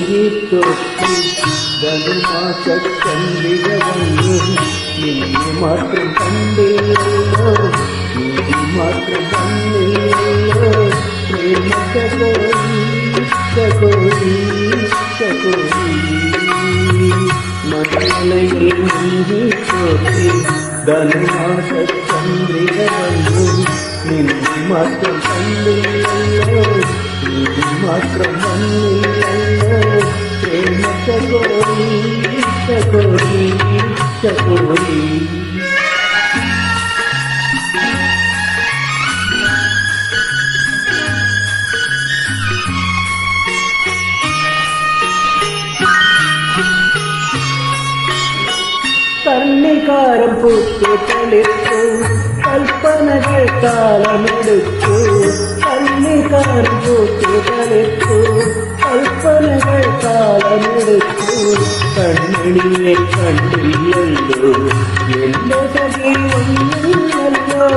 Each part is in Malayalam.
ತೊಟ್ಟಿ ಧನುಮಾಸ ಚಂದಿರವನ್ನು ನಿನ್ನೆ ಮಾತ್ರ ಕಂಡಿಲ್ಲೋ ನೀನು ಮಾತ್ರ ಬಂದಿಲ್ಲೋ ಪ್ರೇಮ ಚಕೋರಿ ಮನೆಯಲ್ಲಿ ನೀರು ತೊಟ್ಟಿ ಧನುಮಾಸ ಚಂದ್ರಿರವನ್ನು ನಿನ್ನೆ ಮಾತ್ರ ಕಂಡಿಲ್ಲೋ ನೀನು ಮಾತ್ರ ಬಂದಿಲ್ಲೋ ಪ್ರೇಮ ಚಕೋರಿ കണ്ണിക്കാരം പൂത്തു തളിർത്തു കൽപ്പനകൾ കാലമെടുത്തു കണ്ണിക്കാരം പൂത്തു തളിർത്തു കൽപ്പനകൾ കാലമെടുത്തു കണ്ണിയെ കണ്ടില്ലല്ലോ എന്റെ സഖി ഒന്നില്ലല്ലോ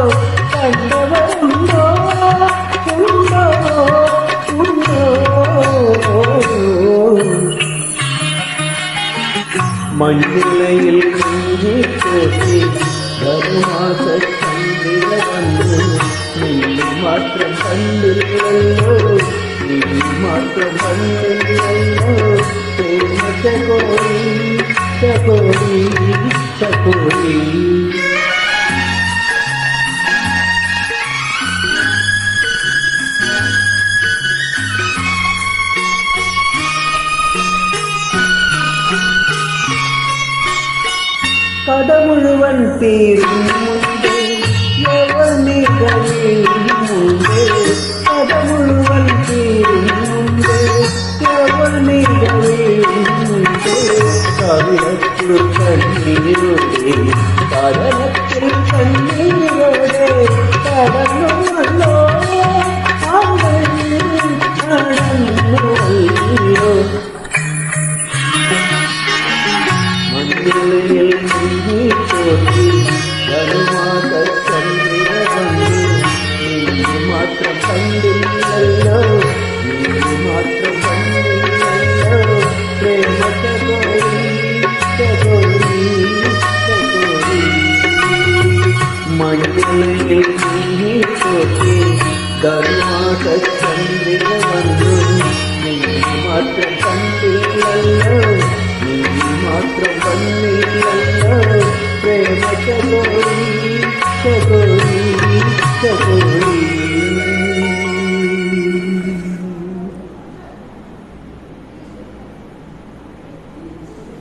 കണ്ടവരുണ്ടോ ഉണ്ടോ മഞ്ഞിലയിൽ കുഞ്ഞിത്തോട്ടി ധനുമാസ ചന്ദ്രിരവന്നു നീ മാത്രം കണ്ടില്ലല്ലോ നീ മാത്രം കണ്ടില്ലല്ലോ പ്രേമ ചകോരി കഥ മുഴുവൻ തീരും മുമ്പേ യവനി കഴിയും മുമ്പേ കഥ മുഴുവൻ തീരും മുമ്പേ യവനി കഴിയും മുമ്പേ കവിളത്തിൽ കണ്ണീരോടെ കടലത്തിൽ കണ്ണീരോടെ കടന്നുവല്ലോ നടന്നുവല്ലോ മഞ്ഞിലയിൽ തോട്ടി ധനുമാസ ചന്ദ്രിരവന്നു നീ മാത്രം കണ്ടില്ലല്ലോ നീ മാത്രം കണ്ടില്ലല്ലോ പ്രേമ ചകോരി മഞ്ഞിലയിൽ തോട്ടി ധനുമാസ ചന്ദ്രിരവന്നു നീ മാത്രം കണ്ടില്ലല്ലോ നീ മാത്രം വന്നില്ലല്ലോ പ്രേമ ചകോരി